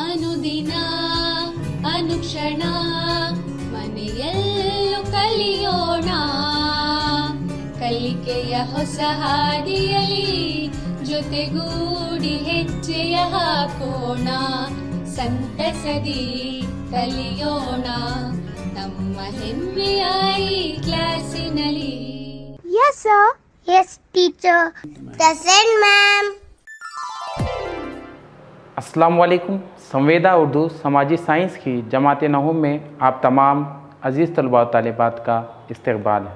ಅನುದಿನ ಅನುಕ್ಷಣ ಮನೆಯಲ್ಲೂ ಕಲಿಯೋಣ ಕಲಿಕೆಯ ಹೊಸ ಹಾದಿಯಲಿ ಜೊತೆಗೂಡಿ ಹೆಜ್ಜೆಯ ಹಾಕೋಣ ಸಂತಸದಿ ಕಲಿಯೋಣ ನಮ್ಮ ಹೆಮ್ಮೆಯ ಈ ಕ್ಲಾಸಿನಲ್ಲಿ. Yes, sir. Yes, teacher. Present, ma'am. अस्सलाम वालेकुम। संवेदा उर्दू समाजी साइंस की जमात नहुम में आप तमाम अज़ीज़ तलबा व तालिबात का इस्तकबाल है।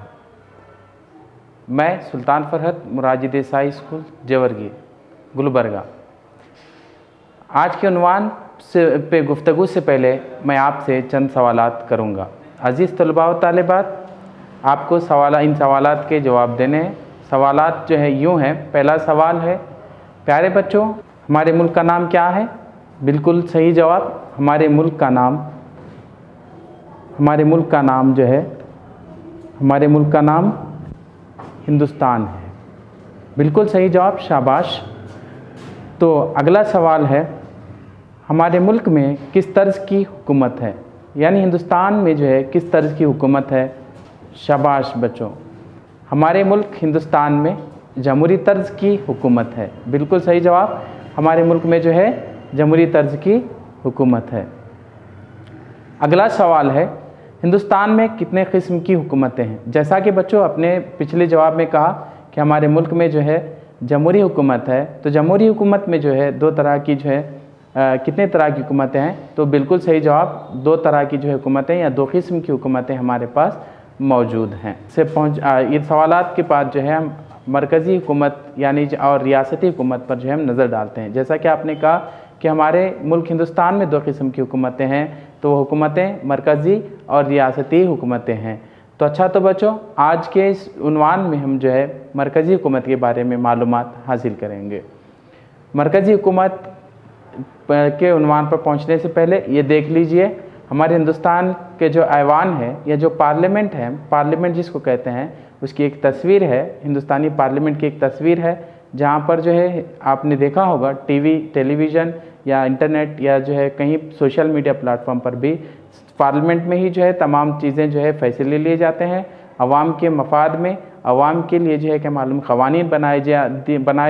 मैं सुल्तान फरहत मुराजी देसाई स्कूल जेवरगी गुलबर्गा। आज के उन्वान पे गुफ्तगू से पहले मैं आपसे चंद सवालात करूँगा। अज़ीज़ तलबा व तालिबात, आपको इन सवालात के जवाब देने हैं। सवालात जो है यूँ हैं। पहला सवाल है, प्यारे बच्चों, हमारे मुल्क का नाम क्या है? बिल्कुल सही जवाब, हमारे मुल्क का नाम हिंदुस्तान है। बिल्कुल सही जवाब, शाबाश। तो अगला सवाल है, हमारे मुल्क में किस तर्ज की हुकूमत है? यानी हिंदुस्तान में जो है किस तर्ज की हुकूमत है? शाबाश बच्चों, हमारे मुल्क हिंदुस्तान में जमहूरी तर्ज की हुकूमत है। बिल्कुल सही जवाब, हमारे मुल्क में जो है जमहूरी तर्ज की हुकूमत है। अगला सवाल है, हिंदुस्तान में कितने किस्म की हुकूमतें हैं? जैसा कि बच्चों अपने पिछले जवाब में कहा कि हमारे मुल्क में जो है जमहूरी हुकूमत है, तो जमहूरी हुकूमत में जो है दो तरह की जो है कितने तरह की हुकूमतें हैं? तो बिल्कुल सही जवाब, दो तरह की जो है हुकूमतें या दो किस्म की हुकूमतें हमारे पास मौजूद हैं। ये सवालात के बाद जो है हम मरकज़ी हुकूमत यानी और रियासती हुकूमत पर जो है हम नज़र डालते हैं। जैसा कि आपने कहा कि हमारे मुल्क हिंदुस्तान में दो किस्म की हुकूमतें हैं, तो वो हुकूमतें मरकज़ी और रियासती हुकूमतें हैं। तो अच्छा, तो बच्चों आज के इस उन्वान में हम जो है मरकज़ी हुकूमत के बारे में मालूमात हासिल करेंगे। मरकज़ी हुकूमत के उन्वान पर पहुँचने से पहले ये देख लीजिए, हमारे हिंदुस्तान के जो ऐवान है या जो पार्लियामेंट है, पार्लियामेंट जिसको कहते हैं, उसकी एक तस्वीर है, हिंदुस्तानी पार्लियामेंट की एक तस्वीर है, जहाँ पर जो है आपने देखा होगा टेलीविज़न या इंटरनेट या जो है कहीं सोशल मीडिया प्लेटफॉर्म पर भी पार्लियामेंट में ही जो है तमाम चीज़ें जो है फैसले लिए जाते हैं। अवाम के मफाद में, अवाम के लिए जो है कि मालूम क़वानीन बनाए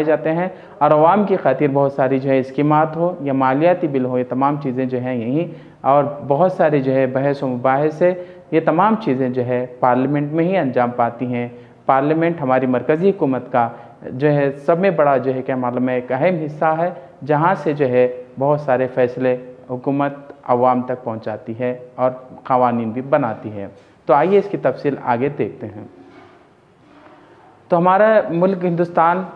जाते हैं और अवाम की खातिर बहुत सारी जो है स्कीमात हो या मालियाती बिल हो, ये तमाम चीज़ें जो हैं यहीं और बहुत सारी जो है बहस व मुबाहिस से ये तमाम चीज़ें जो है पार्लियामेंट में ही अंजाम पाती हैं। पार्लियामेंट हमारी मरकज़ी हुकूमत का जो है सब में बड़ा जो है क्या मालूम है एक अहम हिस्सा है, जहाँ से जो है बहुत सारे फ़ैसले हुकूमत अवाम तक पहुँचाती है और क़वानीन भी बनाती है। तो आइए इसकी तफसील आगे देखते हैं। तो हमारा मुल्क हिंदुस्तान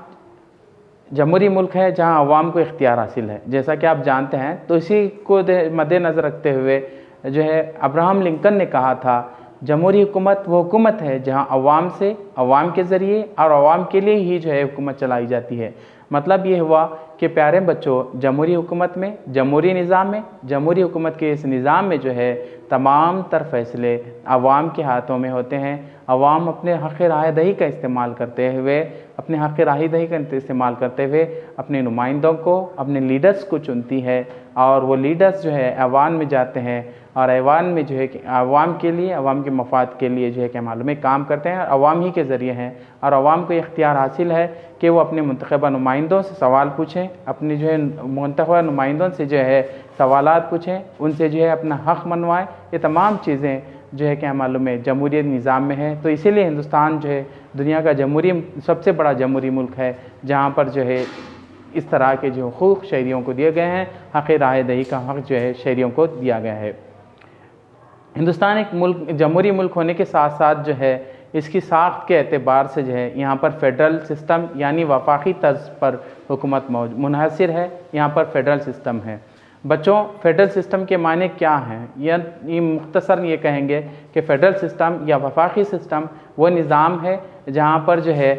जमहूरी मुल्क है जहाँ अवाम को इख्तियार हासिल है, जैसा कि आप जानते हैं। तो इसी को मद्देनज़र रखते हुए जो है अब्राहम लिंकन ने कहा था, जमहूरी हुकूमत वो हुकूमत है जहाँ अवाम से, अवाम के ज़रिए और अवाम के लिए ही जो है हुकूमत चलाई जाती है। मतलब ये हुआ कि प्यारे बच्चों, जमहूरी हुकूमत में, जमहूरी निज़ाम में, जमहूरी हुकूमत के इस निज़ाम में जो है तमाम तर फ़ैसले अवाम के हाथों में होते हैं। अवाम अपने हक़ राहदही का इस्तेमाल करते हुए अपने नुमाइंदों को, अपने लीडर्स को चुनती है और वो लीडर्स जो है ऐवान में जाते हैं और ऐवान में जो है कि अवाम के लिए, अवाम के मफाद के लिए जो है कि मालूम है काम करते हैं और अवाम ही के ज़रिए हैं। और अवाम को इख्तियार हासिल है कि वो अपने मुंतखबा नुमाइंदों से सवाल पूछें, अपने जो है मुंतखबा नुमाइंदों से जो है सवालात पूछें, उनसे जो है अपना हक़ मनवाएं। ये तमाम चीज़ें जो है क्या मालूम है जमहूरी निज़ाम में है। तो इसीलिए हिंदुस्तान जो है दुनिया का सबसे बड़ा जमहूरी मुल्क है, जहाँ पर जो है इस तरह के जो हुकूक़ शहरियों को दिए गए हैं, हक़ राहदही का हक़ जो है शहरियों को दिया गया है। हिंदुस्तान एक जमहूरी मुल्क होने के साथ साथ जो है इसकी साख्त के एतबार से जो है यहाँ पर फ़ेडरल सिस्टम यानी वफाकी तर्ज पर हुकूमत मुनहसर है। यहाँ पर फ़ेडरल सिस्टम है। बच्चों, फ़ेडरल सिस्टम के माने क्या हैं? ये मुख्तसर ये कहेंगे कि फ़ेडरल सिस्टम या वफाकी सिस्टम वो निज़ाम है जहाँ पर जो है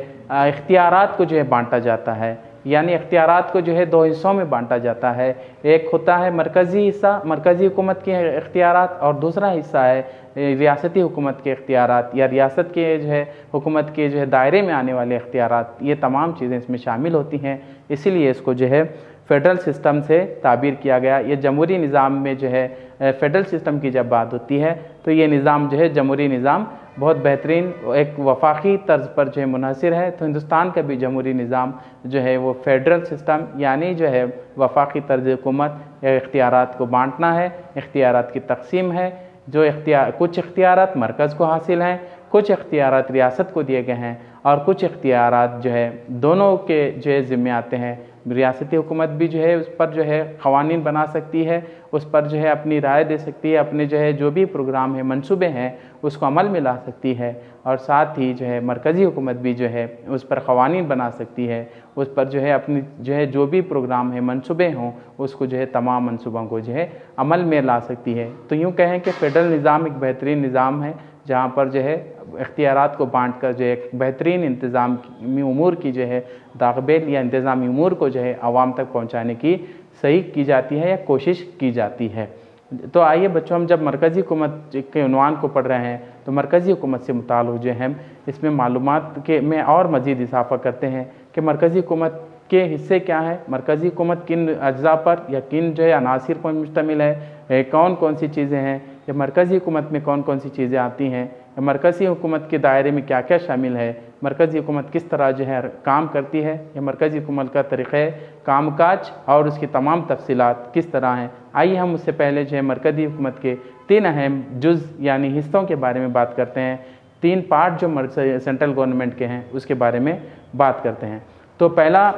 इख्तियारात को जो है बांटा जाता है। यानी इख्तियारात को जो है दो हिस्सों में बांटा जाता है। एक होता है मरकज़ी हिस्सा, मरकज़ी हुकूमत के इख्तियारात, और दूसरा हिस्सा है रियासती हुकूमत के इख्तियारात या रियासत के जो है हुकूमत के जो है दायरे में आने वाले इख्तियारात। ये तमाम चीज़ें इसमें शामिल होती हैं, इसीलिए इसको जो है फेडरल सिस्टम से ताबीर किया गया। ये जमहूरी निज़ाम में जो है फेडरल सिस्टम की जब बात होती है तो ये निज़ाम जो है जमहूरी निज़ाम बहुत बेहतरीन एक वफाकी तर्ज पर जो है मुनहसर है। तो हिंदुस्तान का भी जमहूरी निज़ाम जो है वो फेडरल सिस्टम यानी जो है वफाकी तर्ज हुकूमत या इख्तियारात को बांटना है, इख्तियारात की तकसीम है। जो कुछ इख्तियारात मरकज़ को हासिल हैं, कुछ इख्तियारात रियासत को दिए गए हैं और कुछ इख्तियारात जो है दोनों के जो है ज़िम्मे आते हैं। रियासती हुकूमत भी जो है उस पर जो है क़वानीन बना सकती है, उस पर जो है अपनी राय दे सकती है, अपने जो है जो भी प्रोग्राम है मंसूबे हैं उसको अमल में ला सकती है। और साथ ही जो है मरकज़ी हुकूमत भी जो है उस पर क़वानीन बना सकती है, उस पर जो है अपनी जो है जो भी प्रोग्राम है मंसूबे हों उसको जो है तमाम मंसूबों को जो है अमल में ला सकती है। तो यूँ कहें कि फ़ेडरल निज़ाम एक बेहतरीन निज़ाम है जहाँ पर जो है इख्तियारात को बांट कर जो है एक बेहतरीन इंतज़ामी उमूर की जो है दागबेल या इंतज़ामी उमूर को जो है आवाम तक पहुँचाने की सही की जाती है या कोशिश की जाती है। तो आइए बच्चों, हम जब मरकज़ी हुकूमत के उन्वान को पढ़ रहे हैं तो मरकज़ी हुकूमत से मुताल्लिक़ जो है इसमें मालूमात के में और मज़ीद इजाफ़ा करते हैं कि मरकज़ी हुकूमत के हिस्से क्या हैं, मरकज़ी हुकूमत किन अज्जा पर या किन जो है अनासिर पर मुश्तमिल है, कौन कौन सी चीज़ें हैं, या मरकज़ी हुकूमत में कौन कौन सी चीज़ें आती हैं, या मरकज़ी हुकूमत के दायरे में क्या क्या शामिल है, मरकज़ी हुकूमत किस तरह जो है काम करती है, या मरकज़ी हुकूमत का तरीक़े कामकाज और उसकी तमाम तफसीलात किस तरह हैं। आइए हम उससे पहले जो है मरकज़ी हुकूमत के 3 अहम जुज़ यानी हिस्सों के बारे में बात करते हैं। 3 पार्ट जो सेंट्रल गवर्नमेंट के हैं उसके बारे में बात करते हैं। तो पहला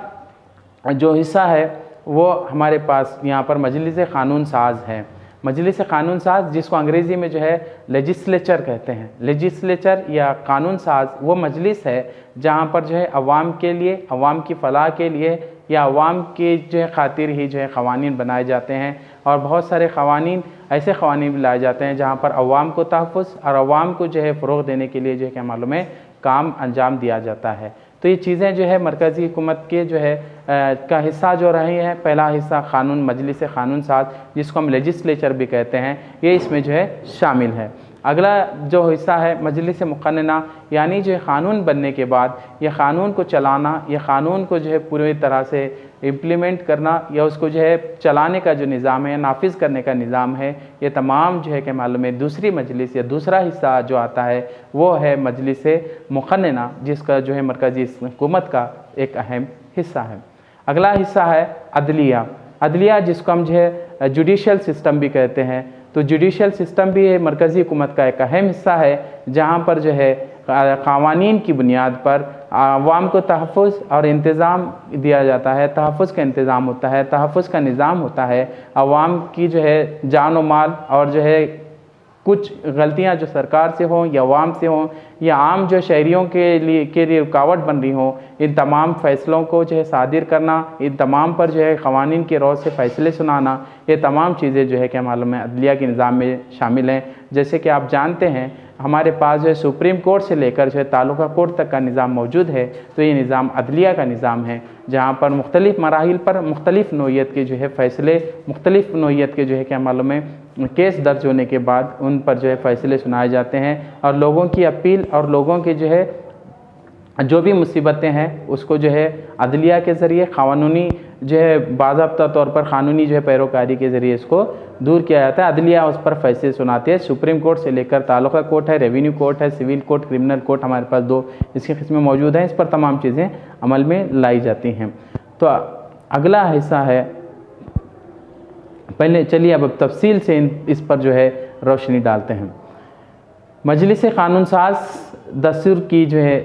जो हिस्सा है वो हमारे पास यहाँ पर मजलिस क़ानून साज है। मजलिस क़ानून साज जिसको अंग्रेज़ी में जो है लेजिस्लेचर कहते हैं। लेजिस्लेचर या कानून साज वो मजलिस है जहाँ पर जो है अवाम के लिए, अवाम की फ़लाह के लिए या अवाम की जो है खातिर ही जो है क़वानीन बनाए जाते हैं। और बहुत सारे क़वानीन ऐसे क़वानीन भी लाए जाते हैं जहाँ पर अवाम को तहफ़्फ़ुज़ और अवाम को जो है फ़रोग़ देने के लिए जो है क्या मालूम है काम अंजाम दिया जाता है। तो ये चीज़ें जो है मरकज़ी हुकूमत के जो है का हिस्सा जो रही हैं। पहला हिस्सा क़ानून मजलिस क़ानून साज जिसको हम लेजिस्लेचर भी कहते हैं, ये इसमें जो है शामिल है। अगला जो हिस्सा है मजलिस मुक़न्नना यानी जो क़ानून बनने के बाद ये क़ानून को चलाना, ये क़ानून को जो है पूरी तरह से इम्प्लीमेंट करना या उसको जो है चलाने का जो निज़ाम है, नाफिज़ करने का निज़ाम है, ये तमाम जो है कि मालूम है दूसरी मजलिस या दूसरा हिस्सा जो आता है वो है मजलिस मुक़न्नना जिसका जो है मरकज़ी हुकूमत का एक अहम हिस्सा है। अगला हिस्सा है अदलिया। अदलिया जिसको हम जो है जुडिशल सिस्टम भी कहते हैं। तो जुडिशल सिस्टम भी मरकज़ी हुकूमत का एक अहम हिस्सा है जहाँ पर जो है क़वानीन की बुनियाद पर अवाम को तहफ़्फ़ुज़ और इंतज़ाम दिया जाता है, तहफ़्फ़ुज़ का इंतज़ाम होता है, तहफ़्फ़ुज़ का निज़ाम होता है। अवाम की जो है जान व माल और जो है कुछ गलतियां जो सरकार से हों या अवाम से हों या आम जो शहरियों के लिए रुकावट बन रही हों, इन तमाम फ़ैसलों को जो है सादिर करना, इन तमाम पर जो है क़वानीन के रोज़ से फ़ैसले सुनाना, ये तमाम चीज़ें जो है क्या मालूम है अदलिया के निज़ाम में शामिल हैं। जैसे कि आप जानते हैं हमारे पास जो है सुप्रीम कोर्ट से लेकर जो है तालुका कोर्ट तक का निज़ाम मौजूद है। तो ये निज़ाम अदलिया का निज़ाम है जहाँ पर मुख्तलिफ़ मराहिल पर मुख्तलिफ़ नौइयत के जो है फ़ैसले, मुख्तलिफ़ नौइयत के जो है क्या मालूम है केस दर्ज होने के बाद उन पर जो है फ़ैसले सुनाए जाते हैं और लोगों की अपील और लोगों के जो है जो भी मुसीबतें हैं उसको जो है अदलिया के ज़रिए क़ानूनी जो है बाज़ाब्ता तौर पर क़ानूनी जो है पैरोकारी के ज़रिए इसको दूर किया जाता है। अदलिया उस पर फ़ैसले सुनाती है। सुप्रीम कोर्ट से लेकर तालुका कोर्ट है, रेवेन्यू कोर्ट है, सिविल कोर्ट, क्रिमिनल कोर्ट, हमारे पास 2 इसकी किस्में मौजूद हैं। इस पर तमाम चीज़ें अमल में लाई जाती हैं। तो अगला हिस्सा है, पहले चलिए अब तफसील से इस पर जो है रोशनी डालते हैं। मजलिस क़ानून साज दस्तूर की जो है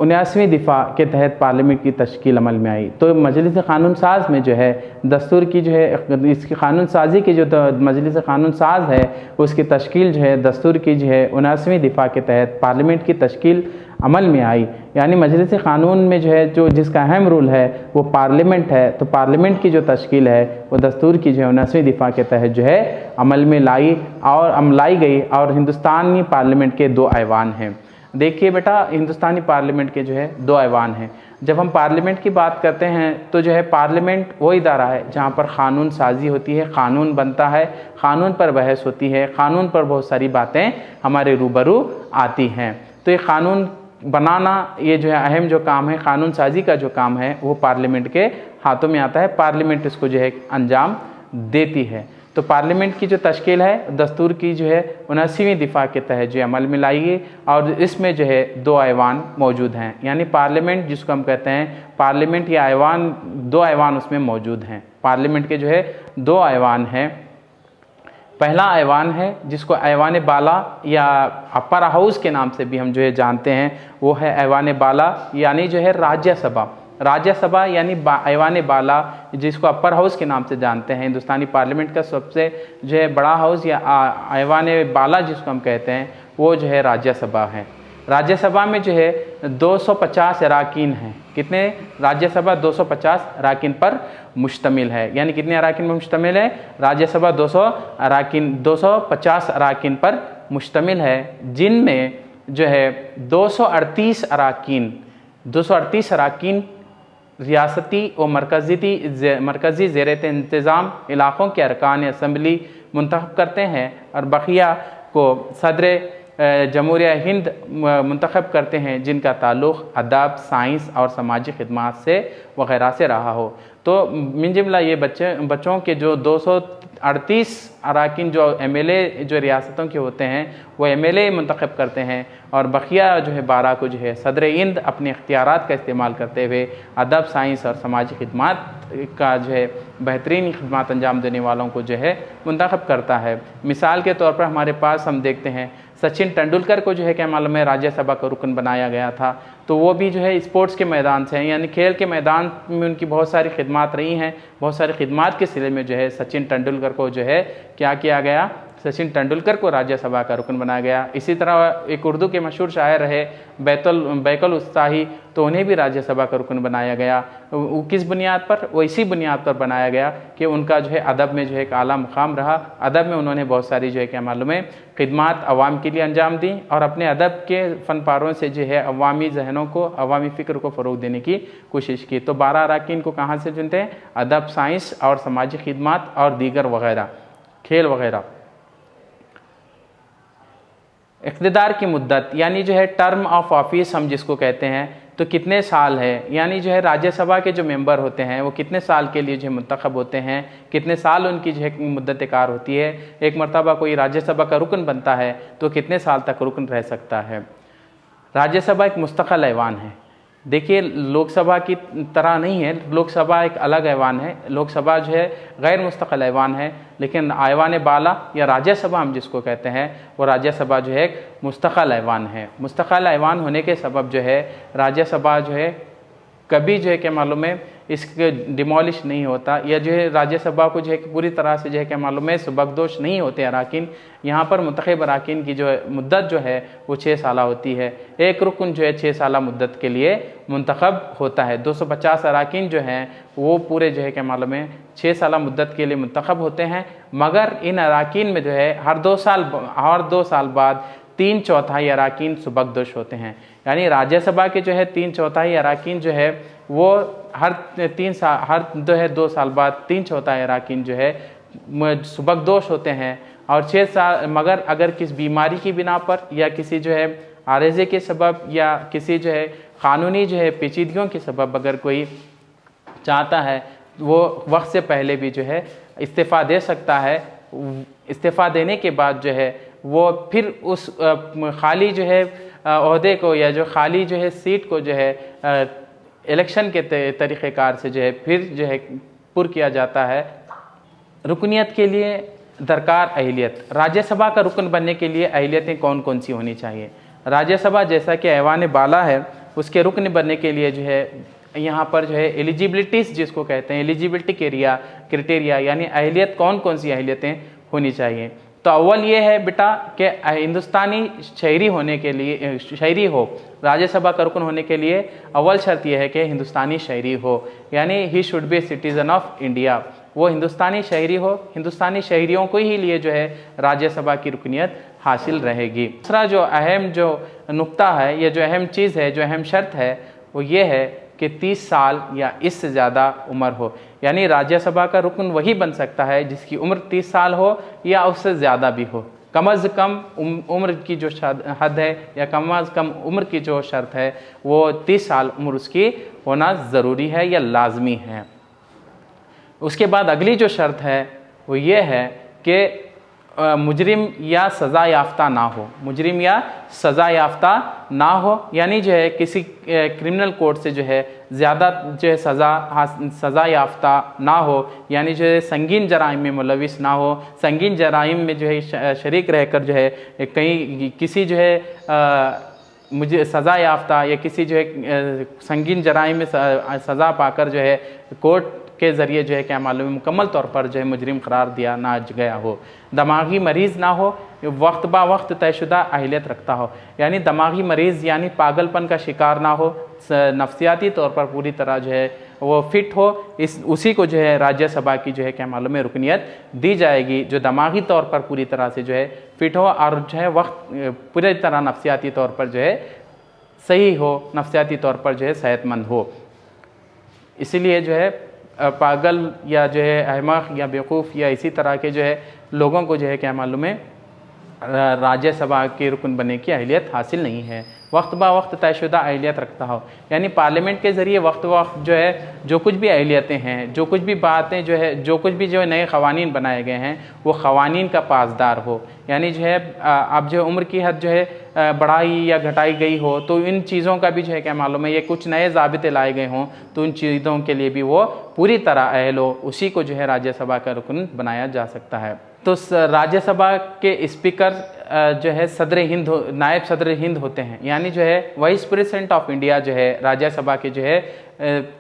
79वीं दिफ़ा के तहत पार्लियामेंट की तश्कील अमल में आई। तो मजलिस क़ानून साज में जो है दस्तूर की जो है इसकी क़ानून साजी की जो मजलिस क़ानून साज है उसकी तश्कील जो है दस्तूर की जो है 79वीं दिफ़ा के तहत पार्लियामेंट की तश्कील अमल में आई। यानी मजलिस क़ानून में जो है जो जिसका अहम रोल है वो पार्लियामेंट है। तो पार्लियामेंट की जो तश्कील है वो दस्तूर की जो है 79वीं दिफ़ा के तहत जो है अमल में लाई गई। और हिंदुस्तानी पार्लियामेंट के 2 ऐवान हैं। देखिए बेटा, हिंदुस्तानी पार्लियामेंट के जो है 2 ऐवान हैं। जब हम पार्लियामेंट की बात करते हैं तो जो है पार्लियामेंट वो इदारा है जहाँ पर क़ानून साजी होती है, क़ानून बनता है, क़ानून पर बहस होती है, क़ानून पर बहुत सारी बातें हमारे रूबरू आती हैं। तो ये क़ानून बनाना, ये जो है अहम जो काम है, कानून साजी का जो काम है, वो पार्लियामेंट के हाथों में आता है। पार्लियामेंट इसको जो है अंजाम देती है। तो पार्लियामेंट की जो तश्कील है दस्तूर की जो है 79वीं दिफा के तहत जो अमल में लाई गई, और इसमें जो है 2 ऐवान मौजूद हैं। यानी पार्लियामेंट जिसको हम कहते हैं पार्लियामेंट या ऐवान, 2 ऐवान उसमें मौजूद हैं। पार्लियामेंट के जो है 2 ऐवान हैं। पहला ऐवान है जिसको ऐवान बाला या अपर हाउस के नाम से भी हम जो है जानते हैं, वो है ऐवान बाला, यानी जो है राज्यसभा। राज्यसभा यानी ऐवान बाला, जिसको अपर हाउस के नाम से जानते हैं। हिंदुस्तानी पार्लियामेंट का सबसे जो है बड़ा हाउस या ऐवान बाला जिसको हम कहते हैं, वो जो है राज्यसभा है। राज्यसभा में जो है 250 अराकीन हैं। कितने? राज्यसभा 250 अराकीन पर मुश्तमिल है। यानी कितने अराकीन पर मुश्तमिल है? राज्यसभा 250 अराकीन पर मुश्तमिल है, जिनमें जो है 238 अराकीन रियासती और मरकज़ी ज़ेर इंतज़ाम इलाक़ों के अरकान असम्बली मुंतखब करते हैं, और बकिया को सदर जमहूरिया हिंद मुंतखब करते हैं, जिनका ताल्लुक़ अदब, साइंस और समाजी खिदमात से वगैरह से रहा हो। तो मिन जुमला ये बच्चों के जो 238 अराकीन जो MLA जो रियासतों के होते हैं, वो MLA मुंतखब करते हैं, और बकिया जो है 12 को जो है सदर हिंद अपने इख्तियारात का इस्तेमाल करते हुए अदब, साइंस और समाजी खिदमात का जो है बेहतरीन खिदमत अंजाम देने वालों को जो है मुंतखब करता है। मिसाल के तौर पर हमारे पास हम देखते हैं सचिन तेंदुलकर को जो है क्या मालूम है राज्यसभा का रुकन बनाया गया था। तो वो भी जो है स्पोर्ट्स के मैदान से हैं, यानी खेल के मैदान में उनकी बहुत सारी खिदमत रही हैं। बहुत सारी खिदमत के सिले में जो है सचिन तेंदुलकर को जो है क्या किया गया? सचिन तेंदुलकर को राज्यसभा का रुकन बनाया गया। इसी तरह एक उर्दू के मशहूर शायर रहे बैकुल उस्ताही, तो उन्हें भी राज्यसभा का रुकन बनाया गया। वो किस बुनियाद पर? वो इसी बुनियाद पर बनाया गया कि उनका जो है अदब में जो है एक आला मुकाम रहा। अदब में उन्होंने बहुत सारी जो है क्या मालूम है खिदमत अवाम के लिए अंजाम दी, और अपने अदब के फ़न पारों से जो है अवामी जहनों को, अवामी फ़िक्र को फ़रोग देने की कोशिश की। तो 12 अराकीन को कहाँ से चुनते हैं? अदब, साइंस और समाजी खिदमत और दीगर वगैरह, खेल वगैरह। इक़्तिदार की मुद्दत यानी जो है टर्म ऑफ ऑफिस हम जिसको कहते हैं, तो कितने साल है? यानी जो है राज्यसभा के जो मेंबर होते हैं वो कितने साल के लिए जो है मुंतखब होते हैं, कितने साल उनकी जो है मुद्दत कार होती है। एक मरतबा कोई राज्यसभा का रुकन बनता है तो कितने साल तक रुकन रह सकता है। राज्यसभा एक मुस्तक़िल ऐवान है। देखिए लोकसभा की तरह नहीं है, लोकसभा एक अलग ऐवान है। लोकसभा जो है गैर मुस्तक़िल ऐवान है, लेकिन ऐवान बाला या राज्यसभा हम जिसको कहते हैं, वो राज्यसभा जो है एक मुस्तक़िल ऐवान है। मुस्तक़िल ऐवान होने के सबब जो है राज्यसभा जो है कभी जो है क्या मालूम है इसके डिमोलिश नहीं होता, या जो है राज्यसभा को जो है पूरी तरह से जो है क्या मालूम है सुबकदोश नहीं होते अराकीन। यहाँ पर मुंतखब अराकीन की जो मुद्दत जो है वो 6 साल होती है। एक रुकन जो है 6 साल मुद्दत के लिए मुंतखब होता है। 250 अराकीन जो हैं वो पूरे जो है क्या मालूम है 6 साल मुद्दत के लिए मुंतखब होते हैं, मगर इन अराकीन में जो है हर 2 साल बाद 3/4 अराकीन सुबकदोश होते हैं। यानी राज्यसभा के जो है 3/4 अराकीन जो है वो हर 2 साल बाद 3/4 अराकीन जो है सुबकदोश होते हैं। और 6 साल, मगर अगर किस बीमारी की बिना पर या किसी जो है आरेज़े के सबब या किसी जो है क़ानूनी जो है पेचीदगियों के सबब अगर कोई चाहता है वो वक्त से पहले भी जो है इस्तीफ़ा दे सकता है। इस्तीफ़ा देने के बाद जो है वो फिर उस खाली जो है ओहदे को या जो खाली जो है सीट को जो है इलेक्शन के तरीक़ेकार से जो है फिर जो है पुर किया जाता है। रुकनीत के लिए दरकार अहलियत। राज्यसभा का रुकन बनने के लिए अहलियतें कौन कौन सी होनी चाहिए? राज्यसभा जैसा कि ऐवान बाला है, उसके रुकन बनने के लिए जो है यहाँ पर जो है एलिजिबिलिटीज़ जिसको कहते हैं, एलिजिबिलिटी क्राइटेरिया यानी अहलियत कौन कौन सी अहलियतें होनी चाहिए। तो अव्वल ये है बेटा कि हिंदुस्तानी शहरी होने के लिए, शहरी हो, राज्यसभा का रुकन होने के लिए अव्वल शर्त यह है कि हिंदुस्तानी शहरी हो, यानी he should be citizen of India. वो हिंदुस्तानी शहरी हो, हिंदुस्तानी शहरियों को ही लिए जो है राज्यसभा की रुकनीत हासिल रहेगी। दूसरा जो अहम जो नुक्ता है या जो अहम चीज़ है, जो अहम शर्त है वो ये है कि 30 साल या इससे ज़्यादा उम्र हो। यानी राज्यसभा का रुकन वही बन सकता है जिसकी उम्र 30 साल हो या उससे ज़्यादा भी हो। कम अज़ कम उम्र की जो हद है या कम अज़ कम उम्र की जो शर्त है वो 30 साल उम्र उसकी होना ज़रूरी है या लाजमी है। उसके बाद अगली जो शर्त है वो ये है कि मुजरिम या सज़ा याफ्ता ना हो, मुजरिम या सज़ा याफ्ता ना हो, यानी जो है किसी क्रिमिनल कोर्ट से जो है ज़्यादा जो है सज़ा याफ्ता ना हो, यानी जो है संगीन जराइम में मुलविस ना हो, संगीन जराइम में जो है शरीक रहकर जो है कहीं किसी जो है मुझे सज़ा याफ्ता या किसी जो है संगीन जराइम में सज़ा पाकर जो है कोर्ट के ज़रिए जो है क्या मालूम है मुकम्मल तौर पर जो है मुजरिम करार दिया ना गया हो, दिमागी मरीज़ ना हो, वक्त बा वक्त तयशुदा अहलियत रखता हो, यानी दिमागी मरीज़ यानी पागलपन का शिकार ना हो, नफ्सियाती तौर पर पूरी तरह जो है वो फिट हो, उसी को जो है राज्यसभा की जो है क्या मालूम है रुकनियत दी जाएगी, जो दिमागी तौर पर पूरी तरह से जो है फिट हो और जो है वक्त पूरी तरह नफ्सियाती तौर पर जो है सही हो, नफ्सियाती तौर पर जो है सेहतमंद हो। इसीलिए जो है पागल या जो है अहमक या बेवकूफ़ या इसी तरह के जो है लोगों को जो है क्या मालूम है राज्यसभा के रुकन बनने की अहलियत हासिल नहीं है, वक्त बा वक्त तयशुदा अहलियत रखता हो, यानी पार्लियामेंट के ज़रिए वक्त वक्त जो है जो कुछ भी अहलियतें हैं, जो कुछ भी बातें जो है जो कुछ भी जो नए क़वानीन बनाए गए हैं वो क़वानीन का पासदार हो, यानी जो है अब जो उम्र की हद जो है बढ़ाई या घटाई गई हो तो इन चीज़ों का भी जो है क्या मालूम है ये कुछ नए ज़ाबिते लाए गए हों तो उन चीज़ों के लिए भी वो पूरी तरह अहल हो, उसी को जो है राज्यसभा का रुकन बनाया जा सकता है। तो राज्यसभा के स्पीकर जो है सदर हिंद नायब सदर हिंद होते हैं, यानी जो है वाइस प्रेसिडेंट ऑफ इंडिया जो है राज्यसभा के जो है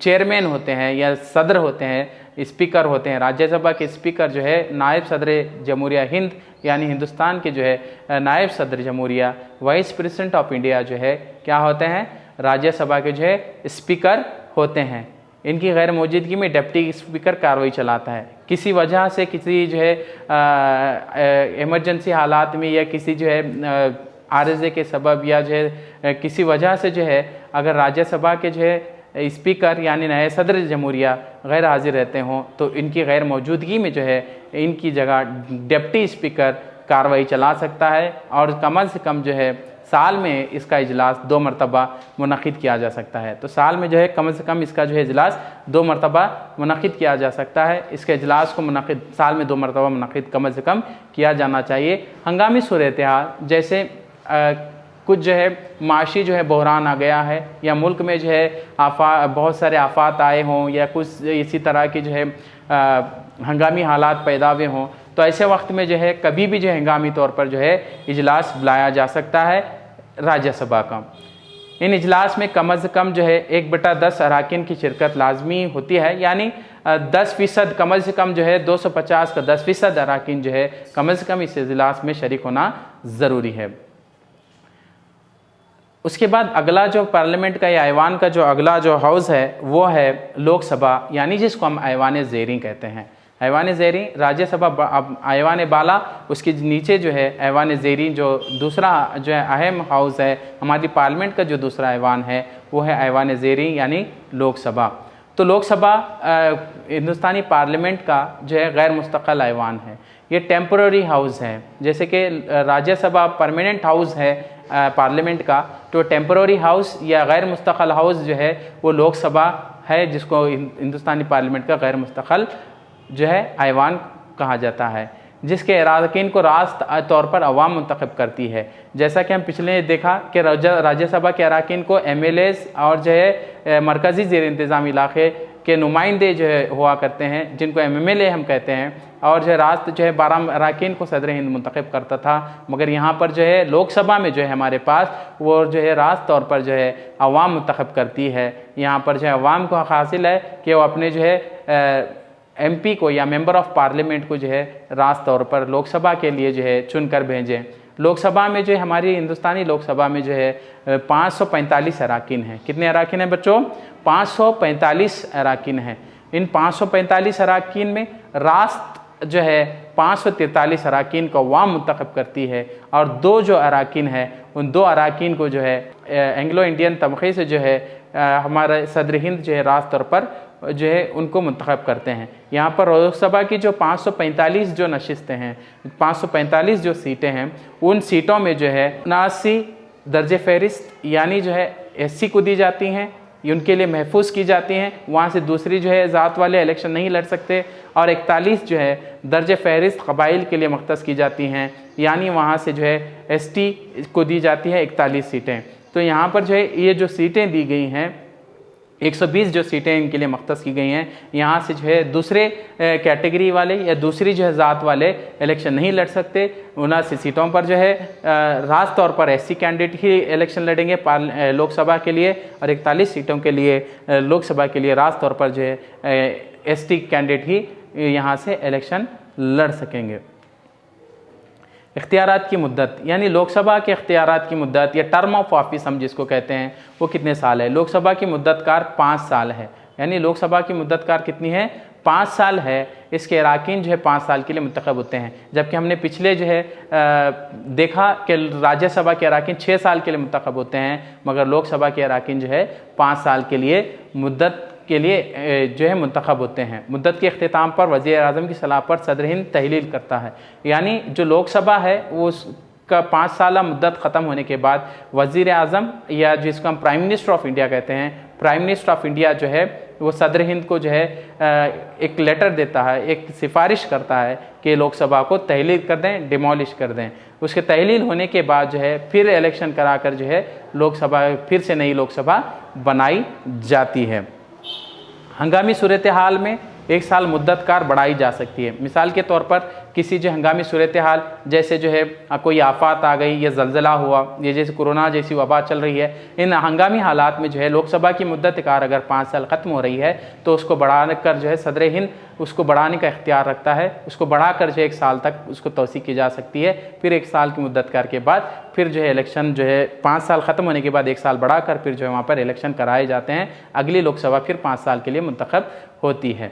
चेयरमैन होते हैं या सदर होते हैं, स्पीकर होते हैं। राज्यसभा के स्पीकर जो है नायब सदर जमहूरिया हिंद यानी हिंदुस्तान के जो है नायब सदर जमहूरिया वाइस प्रेसिडेंट ऑफ इंडिया जो है क्या होते हैं राज्यसभा के जो है स्पीकर होते हैं। इनकी गैर मौजूदगी में डिप्टी स्पीकर कार्रवाई चलाता है। किसी वजह से किसी जो है इमरजेंसी हालात में या किसी जो है आर्जे के सबब या जो है किसी वजह से जो है अगर राज्यसभा के जो है स्पीकर यानी नए सदर जमहूरिया गैर हाजिर रहते हों तो इनकी गैर मौजूदगी में जो है इनकी जगह डिप्टी स्पीकर कार्रवाई चला सकता है और कम से कम जो है साल में इसका इजलास 2 मरतबा मुनक़िद किया जा सकता है। तो साल में जो है कम से कम इसका जो है इजलास 2 मरतबा मुनक़िद किया जा सकता है। इसके इजलास को मुनक़िद साल में 2 मरतबा मुनक़िद कम से कम किया जाना चाहिए। हंगामी सूरत हाल जैसे कुछ जो है माशी जो है बहरान आ गया है या मुल्क में जो है बहुत सारे आफात आए हों या कुछ इसी तरह की जो है हंगामी हालात पैदा हुए हों तो ऐसे वक्त में जो है कभी भी जो है हंगामी तौर पर जो है इजलास बुलाया जा सकता है राज्यसभा का। इन इजलास में कम अज़ कम जो है 1/10 अरकान की शिरकत लाजमी होती है, यानी 10% कम से कम जो है 250 का 10% अरकान जो है कम से कम इस इजलास में शरीक होना ज़रूरी है। उसके बाद अगला जो पार्लियामेंट का या ऐवान का जो अगला जो हाउस है वो है लोकसभा, यानी जिसको हम ऐवान ज़ेरी कहते हैं। ऐवान ज़ेरी राज्यसभा अब ऐवान बाला उसके नीचे जो है ऐवान ज़ेरी जो दूसरा जो है अहम हाउस है हमारी पार्लियामेंट का जो दूसरा ऐवान है वो है ऐवान ज़ेरी यानी लोकसभा। तो लोकसभा हिंदुस्तानी पार्लियामेंट का जो है गैर मुस्तक़ल ऐवान है, ये टेम्पररी हाउस है। जैसे कि राज्यसभा परमानेंट हाउस है पार्लियामेंट का, तो टेम्पररी हाउस या गैर मुस्तक़ल हाउस जो है वो लोकसभा है जिसको हिंदुस्तानी पार्लियामेंट का गैर मुस्तक़ल जो है ऐवान कहा जाता है, जिसके अरकान को रास्त तौर पर अवाम मुंतखब करती है। जैसा कि हम पिछले देखा कि राज्यसभा के अरकान को MLAs और जो है मरकज़ी ज़ेर इंतज़ाम इलाक़े के नुमाइंदे जो है हुआ करते हैं जिनको MLA हम कहते हैं, और जो है रास्त जो है 12 अरकान को सदर हिंद मुंतखब करता था। मगर यहाँ पर जो है लोकसभा में जो है हमारे पास वो जो है रास्त तौर पर जो है अवाम मुंतखब करती है। यहाँ पर जो है अवाम को हक़ हासिल है कि वो अपने जो है MP को या मेंबर ऑफ पार्लियामेंट को जो है रास्त तौर पर लोकसभा के लिए जो है चुन कर भेजें। लोकसभा में जो है हमारी हिंदुस्तानी लोकसभा में जो है 545 अरकान हैं। कितने अरकान हैं बच्चों? 545 अरकान हैं। इन 545 अरकान में रास्त जो है 543 अरकान को अवाम मुंतखब करती है और 2 जो अरकान है उन 2 अरकान को जो है एंग्लो इंडियन तबक़े से जो है हमारा सदर हिंद जो है रास तौर पर जो है उनको मुंतखब करते हैं। यहाँ पर लोकसभा की जो 545 जो नशिस्तें हैं, 545 जो सीटें हैं, उन सीटों में जो है 79 दर्जे फहरिस्त यानी जो है SC को दी जाती हैं, उनके लिए महफूज की जाती हैं, वहाँ से दूसरी जो है ज़ात वाले इलेक्शन नहीं लड़ सकते, और 41 जो है दर्जे फहरिस्त कबाइल के लिए मख्तस की जाती हैं, यानी वहाँ से जो है ST को दी जाती है 41 सीटें। तो यहाँ पर जो है ये जो सीटें दी गई हैं 120 जो सीटें इनके लिए मख्तस की गई हैं, यहाँ से जो है दूसरे कैटेगरी वाले या दूसरी जो है ज़ात वाले इलेक्शन नहीं लड़ सकते। 79 सीटों पर जो है राज तौर पर SC कैंडिडेट ही इलेक्शन लड़ेंगे लोकसभा के लिए, और 41 सीटों के लिए लोकसभा के लिए राज तौर पर जो है ST कैंडिडेट ही यहाँ से इलेक्शन लड़ सकेंगे। इख्तियारात की मुद्दत यानी लोकसभा के इख्तियारात की मुद्दत या टर्म ऑफ ऑफिस हम जिसको कहते हैं वो कितने साल है? लोकसभा की मुद्दतकार 5 साल है, यानी लोकसभा की मुद्दतकार कितनी है? 5 साल है। इसके अराकीन जो है 5 साल के लिए मुंतखब होते हैं, जबकि हमने पिछले जो है देखा कि राज्यसभा के अराकीन 6 साल के लिए मुंतखब होते हैं, मगर लोकसभा के अराकीन जो है 5 साल के लिए मुद्दत के लिए जो है मुंतखब होते हैं। मुद्दत के अख्तिताम पर वज़ीर-ए-आज़म की सलाह पर सदर हिंद तहलील करता है, यानी जो लोकसभा है वो उसका 5 साल मुद्दत ख़त्म होने के बाद वज़ीर-ए-आज़म या जिसको हम प्राइम मिनिस्टर ऑफ इंडिया कहते हैं, प्राइम मिनिस्टर ऑफ इंडिया जो है वो सदर हिंद को जो है एक लेटर देता है, एक सिफारिश करता है कि लोकसभा को तहलील कर दें, डिमोलिश कर दें। उसके तहलील होने के बाद जो है फिर इलेक्शन कराकर जो है लोकसभा फिर से नई लोकसभा बनाई जाती है। हंगामी सूरत हाल में 1 साल मुद्दतकार बढ़ाई जा सकती है। मिसाल के तौर पर किसी जो हंगामी सूरत हाल जैसे जो है कोई आफात आ गई या ज़लज़ला हुआ, ये जैसे कोरोना जैसी वबा चल रही है, इन हंगामी हालात में जो है लोकसभा की मुद्दतकार अगर 5 साल ख़त्म हो रही है तो उसको बढ़ाकर जो है सदर हिंद उसको बढ़ाने का इख्तियार रखता है, उसको बढ़ाकर जो 1 साल तक उसको तोसी की जा सकती है। फिर 1 साल की मुद्दतकार के बाद फिर जो है इलेक्शन जो है 5 साल ख़त्म होने के बाद 1 साल बढ़ाकर फिर जो है वहाँ पर इलेक्शन कराए जाते हैं। अगली लोकसभा फिर 5 साल के लिए मुंतखब होती है।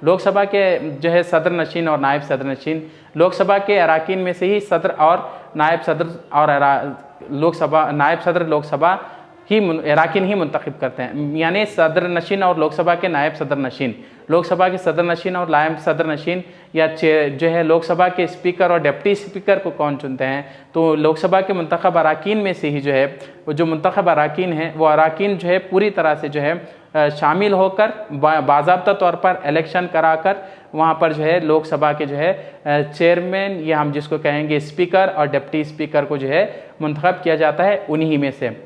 लोकसभा के जो है सदर नशीन और नायब सदर नशीन, लोकसभा के अराकीन में से ही सदर और नायब सदर और नायब सदर लोकसभा ही अराकीन ही मुंतखब करते हैं, यानी सदर नशीन और लोकसभा के नायब सदर नशीन। लोकसभा के सदर नशीन और नायब सदर नशीन या जो है लोकसभा के स्पीकर और डिप्टी स्पीकर को कौन चुनते हैं? तो लोकसभा के मुंतखब अराकीन में से ही जो है वो जो मुंतखब अराकीन हैं वो अराकीन जो है पूरी तरह से जो है शामिल होकर बाज़ाब्ता तौर पर इलेक्शन कराकर वहाँ पर जो है लोकसभा के जो है चेयरमैन या हम जिसको कहेंगे स्पीकर और डिप्टी स्पीकर को जो है मुंतखब किया जाता है। उन्हीं में से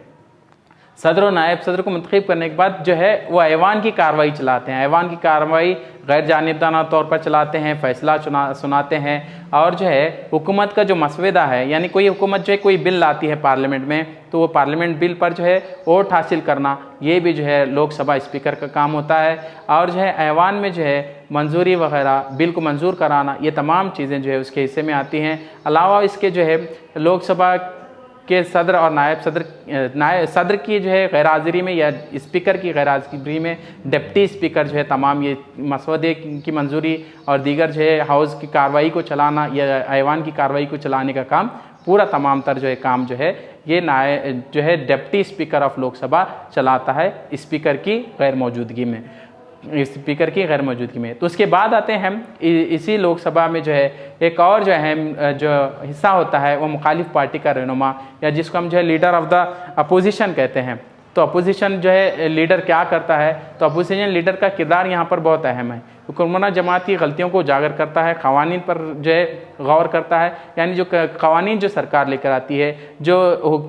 सदर और नायब सदर को मुंतखब करने के बाद जो है वो ऐवान की कार्रवाई चलाते हैं। ऐवान की कार्रवाई गैर जानिबदाना तौर पर चलाते हैं, फैसला सुनाते हैं, और जो है हुकूमत का जो मसवदा है, यानी कोई हुकूमत जो है कोई बिल लाती है पार्लियामेंट में तो वो पार्लियामेंट बिल पर जो है वोट हासिल करना, ये भी जो है लोकसभा स्पीकर का काम होता है। और जो है ऐवान में जो है मंजूरी वगैरह बिल को मंजूर कराना, ये तमाम चीज़ें जो है उसके हिस्से में आती हैं। अलावा इसके जो है लोकसभा के सदर और नायब सदर की जो है गैर हाज़िरी में या स्पीकर की गैर हाज़िरी में डिप्टी स्पीकर जो है तमाम ये मसवदे की मंजूरी और दीगर जो है हाउस की कार्रवाई को चलाना या ऐवान की कार्रवाई को चलाने का काम पूरा तमाम तर जो है काम जो है ये जो है डिप्टी स्पीकर ऑफ लोकसभा चलाता है स्पीकर की गैर मौजूदगी में, स्पीकर की गैर मौजूदगी में। तो उसके बाद आते हैं हम इसी लोकसभा में जो है एक और जो अहम जो हिस्सा होता है वो मुखालिफ पार्टी का रहनुमा या जिसको हम जो है लीडर ऑफ द अपोजिशन कहते हैं। तो अपोजिशन जो है लीडर क्या करता है? तो अपोजिशन लीडर का किरदार यहाँ पर बहुत अहम है। हुकूमत जमात की गलतियों को उजागर करता है, क़वानीन पर जो है गौर करता है, यानी जो क़वानीन जो सरकार लेकर आती है, जो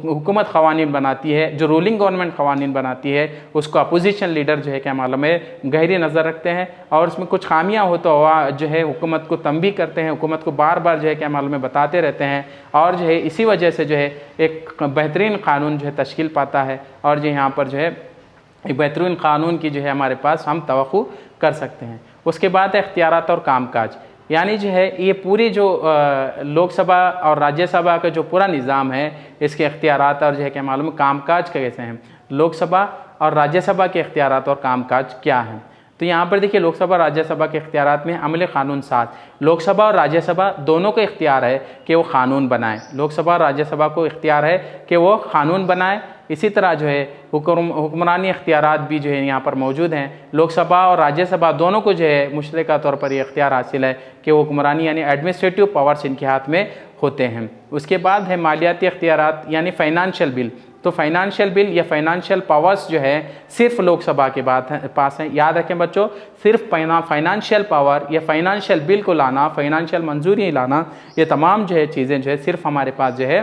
हुकूमत क़वानीन बनाती है, जो रूलिंग गवर्नमेंट क़वानीन बनाती है, उसको अपोजिशन लीडर जो है क्या मालूम है गहरी नज़र रखते हैं और उसमें कुछ खामियाँ हो तो जो है हुकूमत को तंबीह करते हैं, हुकूमत को बार बार जो है क्या मालूम है बताते रहते हैं और जो है इसी वजह से जो है एक बेहतरीन क़ानून जो है तश्कील पाता है और जो यहाँ पर जो है एक बेहतरीन क़ानून की जो है हमारे पास हम तवक्कुह कर सकते हैं। उसके बाद है इख्तियारात और कामकाज, यानी जो है ये पूरी जो लोकसभा और राज्यसभा का जो पूरा निज़ाम है इसके इख्तियारात और जो है क्या मालूम कामकाज कैसे हैं, लोकसभा और राज्यसभा के इख्तियारात और कामकाज क्या हैं। तो यहाँ पर देखिए लोकसभा और राज्यसभा के इख्तियारात में अमल क़ानून साज, लोकसभा और राज्यसभा दोनों को इख्तियार है कि वो क़ानून बनाएं। लोकसभा और राज्यसभा को इख्तियार है कि वो क़ानून बनाएं इसी तरह जो है हुक्मरानी इख्तियारात भी जो है यहाँ पर मौजूद हैं। लोकसभा और राज्यसभा दोनों को जो है मुश्तरका तौर पर ये इख्तियार हासिल है कि वो हुक्मरानी यानी एडमिनिस्ट्रेटिव पावर्स इनके हाथ में होते हैं। उसके बाद है मालियाती इख्तियारात यानी फाइनेंशियल बिल। तो फाइनेंशियल बिल या फाइनेंशियल पावर्स जो है सिर्फ लोकसभा के पास हैं। याद रखें बच्चों, सिर्फ फाइनेंशियल पावर या फाइनेंशियल बिल को लाना, फाइनेंशियल मंजूरी लाना, ये तमाम जो है चीज़ें जो है सिर्फ हमारे पास जो है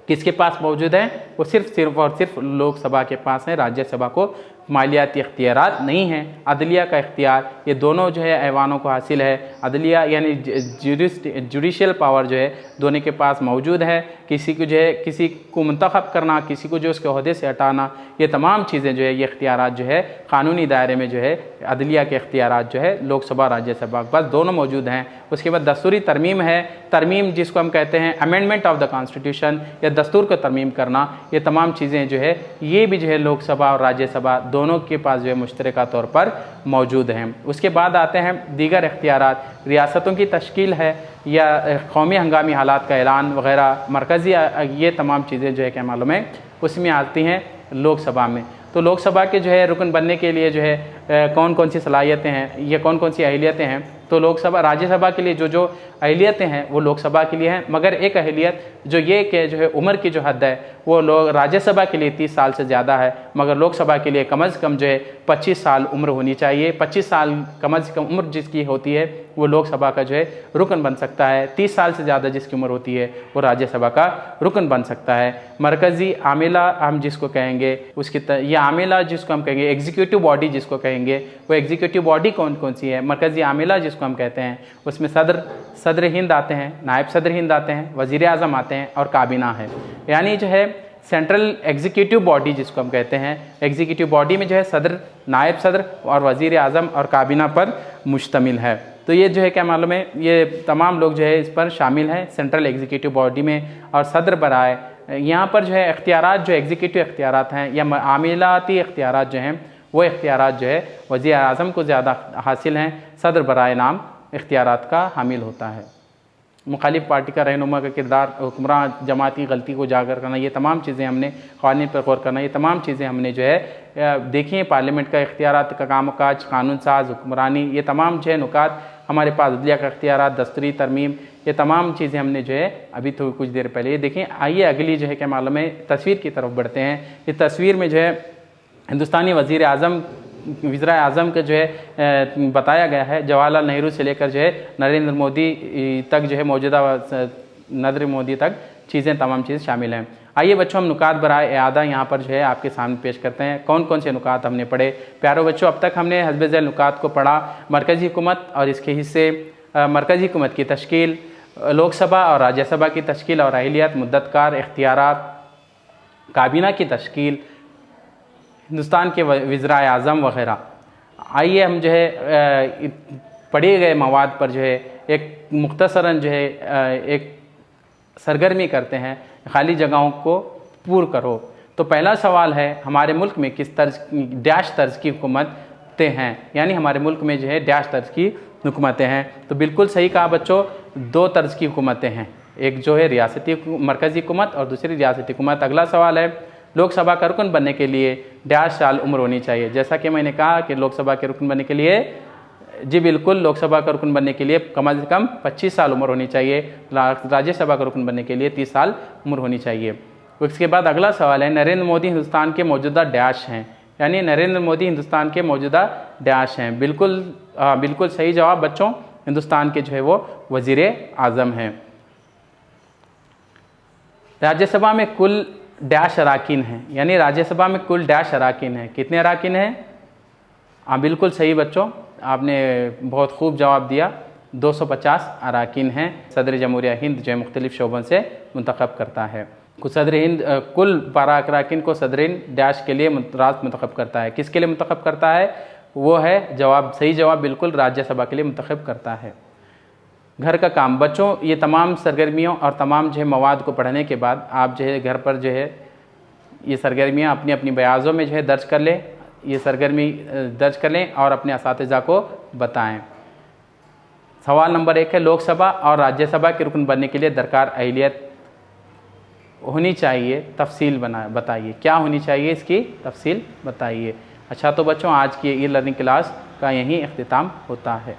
किसके पास मौजूद है, वो सिर्फ और सिर्फ लोकसभा के पास है। राज्यसभा को मालियाती इख्तियारात नहीं हैं। अदलिया का इख्तियार ये दोनों जो है ऐवानों को हासिल है। अदलिया यानी जुडिशल पावर जो है दोनों के पास मौजूद है। किसी को जो है किसी को मुंतखब करना, किसी को जो उसके ओहदे से हटाना, ये तमाम चीज़ें जो है ये इख्तियारात जो है कानूनी दायरे में जो है अदलिया के इख्तियारात जो है लोकसभा राज्यसभा के पास दोनों मौजूद हैं। उसके बाद दस्तूरी तरमीम है। तरमीम जिसको हम कहते हैं अमेंडमेंट ऑफ द कॉन्स्टिट्यूशन या दस्तूर को तरमीम करना, ये तमाम चीज़ें जो है ये भी जो है लोकसभा और राज्यसभा दोनों के पास जो है मुश्तरका तौर पर मौजूद हैं। उसके बाद आते हैं दीगर इख्तियारात। रियासतों की तश्कील है या कौमी हंगामी हालात का ऐलान वगैरह, मरकज़ी, ये तमाम चीज़ें जो है क्या मालूम है उसमें आती हैं लोकसभा में। तो लोकसभा के जो है रुकन बनने के लिए जो है कौन कौन सी सलाहियतें हैं या कौन कौन सी अहलियतें हैं, तो लोकसभा राज्यसभा के लिए जो अहलियतें हैं वो लोकसभा के लिए हैं, मगर एक अहलियत जो ये कि जो है उम्र की जो हद है वो राज्यसभा के लिए 30 साल से ज़्यादा है, मगर लोकसभा के लिए कम से कम जो है 25 साल उम्र होनी चाहिए। 25 साल कम से कम उम्र जिसकी होती है वो लोकसभा का जो है रुकन बन सकता है। 30 साल से ज़्यादा जिसकी उम्र होती है वो राज्यसभा का रुकन बन सकता है। मरकज़ी आमिला हम जिसको कहेंगे उसकी या आमिला जिसको हम कहेंगे एग्जीक्यूटिव बॉडी जिसको कहेंगे, वो एग्जीक्यूटिव बॉडी कौन कौन सी है? मरकज़ी आमिला जिसको हम कहते हैं उसमें सदर हिंद आते हैं, नायब सदर हिंद आते हैं, वज़ीर आज़म आते हैं और काबीना है। यानी जो है सेंट्रल एग्जीक्यूटिव बॉडी जिसको हम कहते हैं, एग्जीक्यूटिव बॉडी में जो है सदर, नायब सदर और वज़ीर आज़म और काबीना पर मुश्तमिल है। तो ये जो है क्या मालूम है ये तमाम लोग जो है इस पर शामिल हैं सेंट्रल एग्जीक्यूटिव बॉडी में। और सदर बराए यहाँ पर जो है इख्तियारात जो एग्जीक्यूटिव इख्तियारात हैं या आमिलाती इख्तियारात जो हैं वो इख्तियारात जो है वज़ीर आज़म को ज़्यादा हासिल हैं। सदर बराए नाम इख्तियारात का हामिल होता है। मुखालिफ पार्टी का रहनुमा का किरदार, हुक्मरान जमाती गलती को उजागर करना, ये तमाम चीज़ें हमने क़ानून पर गौर करना, ये तमाम चीज़ें हमने जो है देखी हैं। पार्लियामेंट का इख्तियारात का काम काज, कानून साज, हुक्मरानी, ये तमाम जो है नुकात हमारे पास, अदलिया का इख्तियारात, दस्तूरी तरमीम, ये तमाम चीज़ें हमने जो है अभी तो कुछ देर पहले ये देखें। आइए अगली जो है क्या मालूम है तस्वीर की तरफ बढ़ते हैं। इस तस्वीर में जो है हिंदुस्तानी वज़ीर आज़म का जो है बताया गया है। जवाहरलाल नेहरू से लेकर जो है नरेंद्र मोदी तक जो है मौजूदा नरेंद्र मोदी तक चीज़ें तमाम चीज़ें शामिल हैं। आइए बच्चों हम नुकात बराए इआदा यहाँ पर जो है आपके सामने पेश करते हैं। कौन कौन से नुकात हमने पढ़े? प्यारो बच्चों, अब तक हमने हस्ब ज़ैल नुकात को पढ़ा। मरकज़ी हुकूमत और इसके हिस्से, मरकज़ी हुकूमत की तश्कील, लोकसभा और राज्यसभा की तश्कील और अहलियत, मुद्दतकार, इख्तियारात, काबीना की तश्कील, हिंदुस्तान के वज़ीर आज़म वग़ैरह। आइए हम जो है पढ़े गए मवाद पर जो है एक मुख्तसरन जो है एक सरगर्मी करते हैं। खाली जगहों को पूर्ण करो। तो पहला सवाल है हमारे मुल्क में किस डैश तर्ज की हुकूमतें हैं, यानी हमारे मुल्क में जो है डैश तर्ज की हुकूमतें हैं। तो बिल्कुल सही कहा बच्चों, 2 तर्ज की हुकूमतें हैं, एक जो है रियासती मरकज़ी हुकूमत और दूसरी रियासती हुकूमत। अगला सवाल है लोकसभा का रुकन बनने के लिए डैश साल उम्र होनी चाहिए। जैसा कि मैंने कहा कि लोकसभा के रुकन बनने के लिए, जी बिल्कुल, लोकसभा का रुकन बनने के लिए कम से कम 25 साल उम्र होनी चाहिए। राज्यसभा का रुकन बनने के लिए 30 साल उम्र होनी चाहिए। उसके बाद अगला सवाल है नरेंद्र मोदी हिंदुस्तान के मौजूदा डैश हैं, यानी नरेंद्र मोदी हिंदुस्तान के मौजूदा डैश हैं। बिल्कुल सही जवाब बच्चों, हिंदुस्तान के जो है वो वज़ीर आज़म हैं। राज्यसभा में कुल डैश अराकीन हैं, यानी राज्यसभा में कुल डैश अराकीन हैं। कितने अराकीन हैं? हाँ बिल्कुल सही बच्चों, आपने बहुत खूब जवाब दिया। 250 अराकीन हैं। सदर जमहूरिया हिंद जो है मुख्तलिफ शोबों से मुंतखब करता है। सदर हिंद कुल 12 अराकीन को सदर हिंद डैश के लिए मुंतखब करता है। किसके लिए मुंतखब करता है? वो है जवाब, सही जवाब बिल्कुल राज्यसभा के लिए मुंतखब करता है। घर का काम बच्चों, ये तमाम सरगर्मियों और तमाम जो है मवाद को पढ़ने के बाद आप जो है घर पर जो है ये सरगर्मियाँ अपनी अपनी बयाज़ों में जो है दर्ज कर लें, ये सरगर्मी दर्ज कर लें और अपने असातिज़ा को बताएं। सवाल नंबर 1 है लोकसभा और राज्यसभा के रुकन बनने के लिए दरकार अहलियत होनी चाहिए, तफसील बताइए, क्या होनी चाहिए इसकी तफसील बताइए। अच्छा, तो बच्चों आज की ई लर्निंग क्लास का यहीं इख्तिताम होता है।